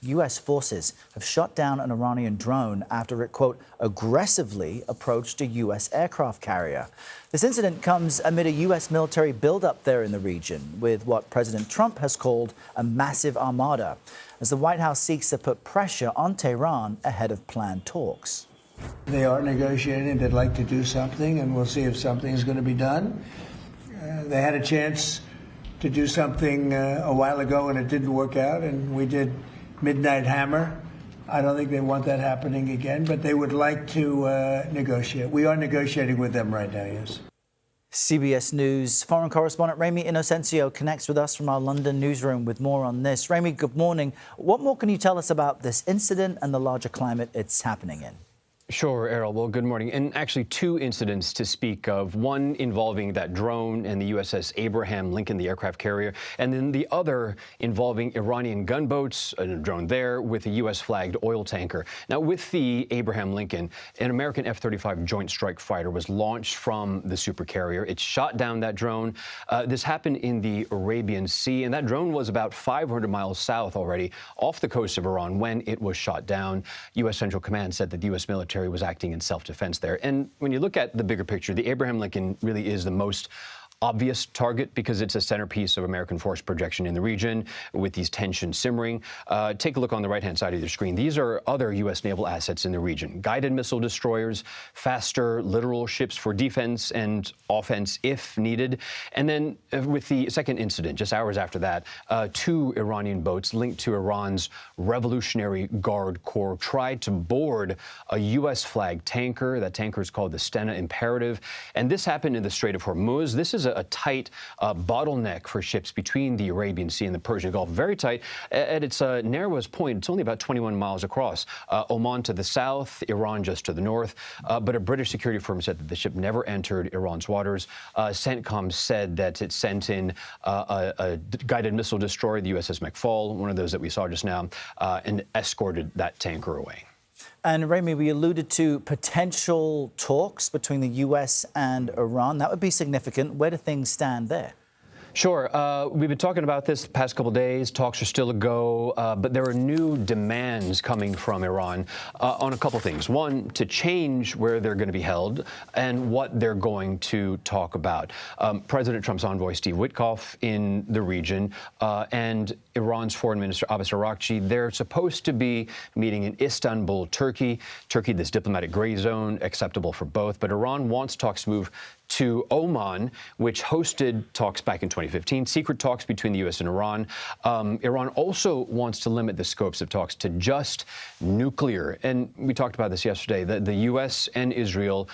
U.S. forces have shot down an Iranian drone after it, quote, aggressively approached a U.S. aircraft carrier. This incident comes amid a U.S. military buildup there in the region, with what President Trump has called a massive armada, as the White House seeks to put pressure on Tehran ahead of planned talks. They are negotiating. They'd like to do something, and we'll see if something is going to be done. They had a chance to do something a while ago, and it didn't work out, and we did Midnight Hammer. I don't think they want that happening again, but they would like to negotiate. We are negotiating with them right now, yes. CBS News foreign correspondent Ramy Inocencio connects with us from our London newsroom with more on this. Ramy, good morning. What more can you tell us about this incident and the larger climate it's happening in? Sure, Errol. Well, good morning. And actually, two incidents to speak of. One involving that drone and the USS Abraham Lincoln, the aircraft carrier, and then the other involving Iranian gunboats, a drone there, with a U.S.-flagged oil tanker. Now, with the Abraham Lincoln, an American F-35 Joint Strike Fighter was launched from the supercarrier. It shot down that drone. This happened in the Arabian Sea, and that drone was about 500 miles south already, off the coast of Iran, when it was shot down. U.S. Central Command said that the U.S. military was acting in self-defense there. And when you look at the bigger picture, the Abraham Lincoln really is the most obvious target because it's a centerpiece of American force projection in the region with these tensions simmering. Take a look on the right-hand side of your screen. These are other U.S. naval assets in the region. Guided missile destroyers, faster littoral ships for defense and offense if needed. And then with the second incident, just hours after that, two Iranian boats linked to Iran's Revolutionary Guard Corps tried to board a U.S.-flagged tanker. That tanker is called the Stena Imperative. And this happened in the Strait of Hormuz. This is a tight bottleneck for ships between the Arabian Sea and the Persian Gulf. Very tight. At its narrowest point, it's only about 21 miles across. Oman to the south, Iran just to the north. But a British security firm said that the ship never entered Iran's waters. CENTCOM said that it sent in a guided missile destroyer, the USS McFall, one of those that we saw just now, and escorted that tanker away. And Ramy, we alluded to potential talks between the U.S. and Iran. That would be significant. Where do things stand there? Sure. We've been talking about this the past couple of days. Talks are still a go, but there are new demands coming from Iran on a couple of things. One, to change where they're going to be held and what they're going to talk about. President Trump's envoy, Steve Witkoff, in the region, and Iran's Foreign Minister, Abbas Araghchi, they're supposed to be meeting in Istanbul, Turkey. Turkey, this diplomatic gray zone, acceptable for both. But Iran wants talks to move to Oman, which hosted talks back in 2015, secret talks between the U.S. and Iran. Iran also wants to limit the scopes of talks to just nuclear. And we talked about this yesterday, that the U.S. and Israel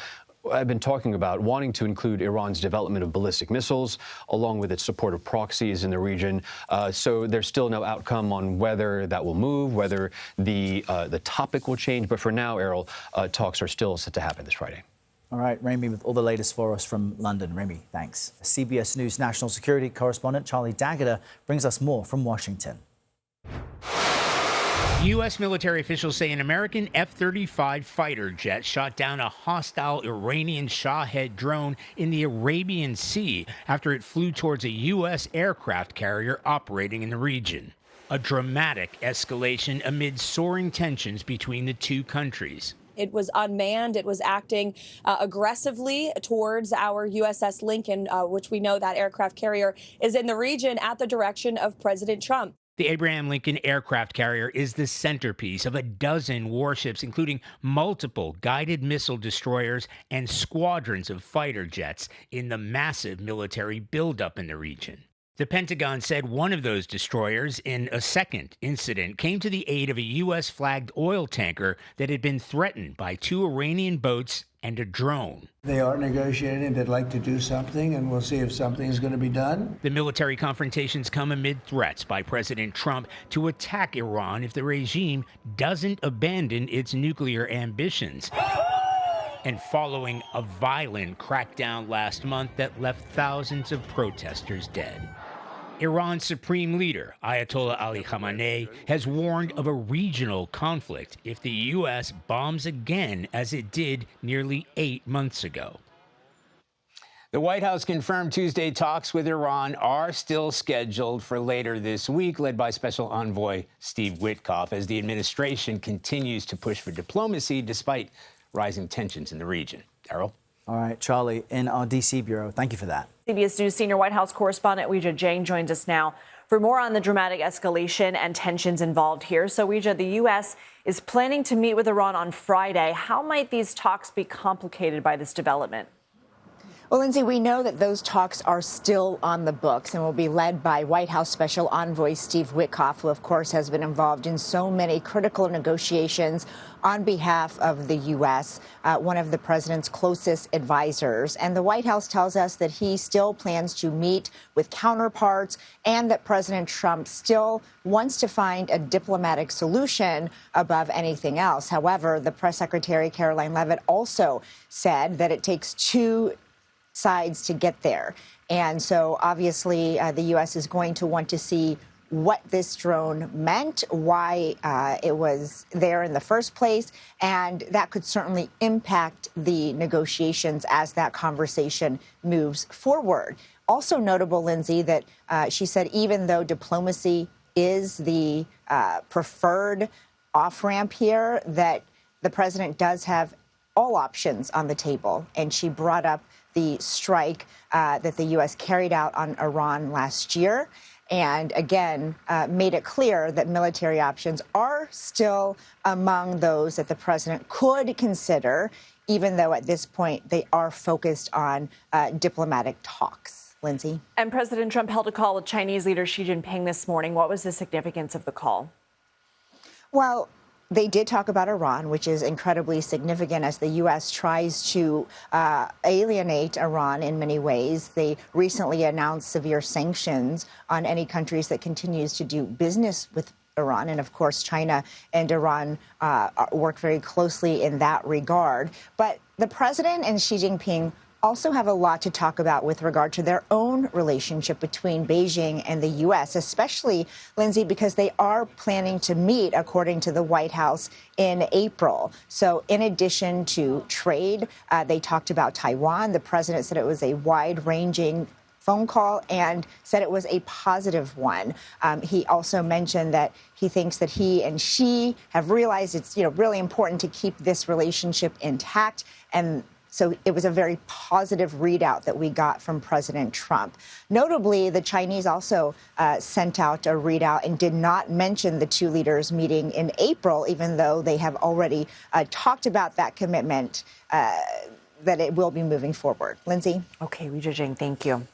have been talking about wanting to include Iran's development of ballistic missiles, along with its support of proxies in the region. So there's still no outcome on whether that will move, whether the topic will change. But for now, Errol, talks are still set to happen this Friday. All right, Ramy, with all the latest for us from London. Ramy, thanks. CBS News national security correspondent Charlie D'Agata brings us more from Washington. U.S. military officials say an American F-35 fighter jet shot down a hostile Iranian Shahed drone in the Arabian Sea after it flew towards a U.S. aircraft carrier operating in the region. A dramatic escalation amid soaring tensions between the two countries. It was unmanned. It was acting aggressively towards our USS Lincoln, which we know that aircraft carrier is in the region at the direction of President Trump. The Abraham Lincoln aircraft carrier is the centerpiece of a dozen warships, including multiple guided missile destroyers and squadrons of fighter jets in the massive military buildup in the region. The Pentagon said one of those destroyers, in a second incident, came to the aid of a U.S.-flagged oil tanker that had been threatened by two Iranian boats and a drone. They are negotiating. They'd like to do something, and we'll see if something is going to be done. The military confrontations come amid threats by President Trump to attack Iran if the regime doesn't abandon its nuclear ambitions. And following a violent crackdown last month that left thousands of protesters dead. Iran's supreme leader, Ayatollah Ali Khamenei, has warned of a regional conflict if the U.S. bombs again as it did nearly 8 months ago. The White House confirmed Tuesday talks with Iran are still scheduled for later this week, led by Special Envoy Steve Witkoff, as the administration continues to push for diplomacy despite rising tensions in the region. Errol? All right, Charlie, in our D.C. bureau, thank you for that. CBS News senior White House correspondent Weijia Jiang joins us now for more on the dramatic escalation and tensions involved here. So, Weijia, the U.S. is planning to meet with Iran on Friday. How might these talks be complicated by this development? Well, Lindsay, we know that those talks are still on the books and will be led by White House Special Envoy Steve Witkoff, who, of course, has been involved in so many critical negotiations on behalf of the U.S., one of the president's closest advisors. And the White House tells us that he still plans to meet with counterparts and that President Trump still wants to find a diplomatic solution above anything else. However, the press secretary, Caroline Leavitt, also said that it takes two sides to get there. And so obviously the U.S. is going to want to see what this drone meant, why it was there in the first place, and that could certainly impact the negotiations as that conversation moves forward. Also notable, Lindsay, that she said even though diplomacy is the preferred off-ramp here, that the president does have all options on the table. And she brought up the strike that the U.S. carried out on Iran last year, and again made it clear that military options are still among those that the president could consider, even though at this point they are focused on diplomatic talks. Lindsay? And President Trump held a call with Chinese leader Xi Jinping this morning. What was the significance of the call? Well, they did talk about Iran, which is incredibly significant as the U.S. tries to alienate Iran in many ways. They recently announced severe sanctions on any countries that continues to do business with Iran. And of course, China and Iran work very closely in that regard. But the president and Xi Jinping also have a lot to talk about with regard to their own relationship between Beijing and the U.S., especially, Lindsay, because they are planning to meet, according to the White House, in April. So in addition to trade, they talked about Taiwan. The president said it was a wide-ranging phone call and said it was a positive one. He also mentioned that he thinks that he and Xi have realized it's really important to keep this relationship intact, and so it was a very positive readout that we got from President Trump. Notably, the Chinese also sent out a readout and did not mention the two leaders meeting in April, even though they have already talked about that commitment that it will be moving forward. Lindsay? Okay, Weijia Jiang, thank you.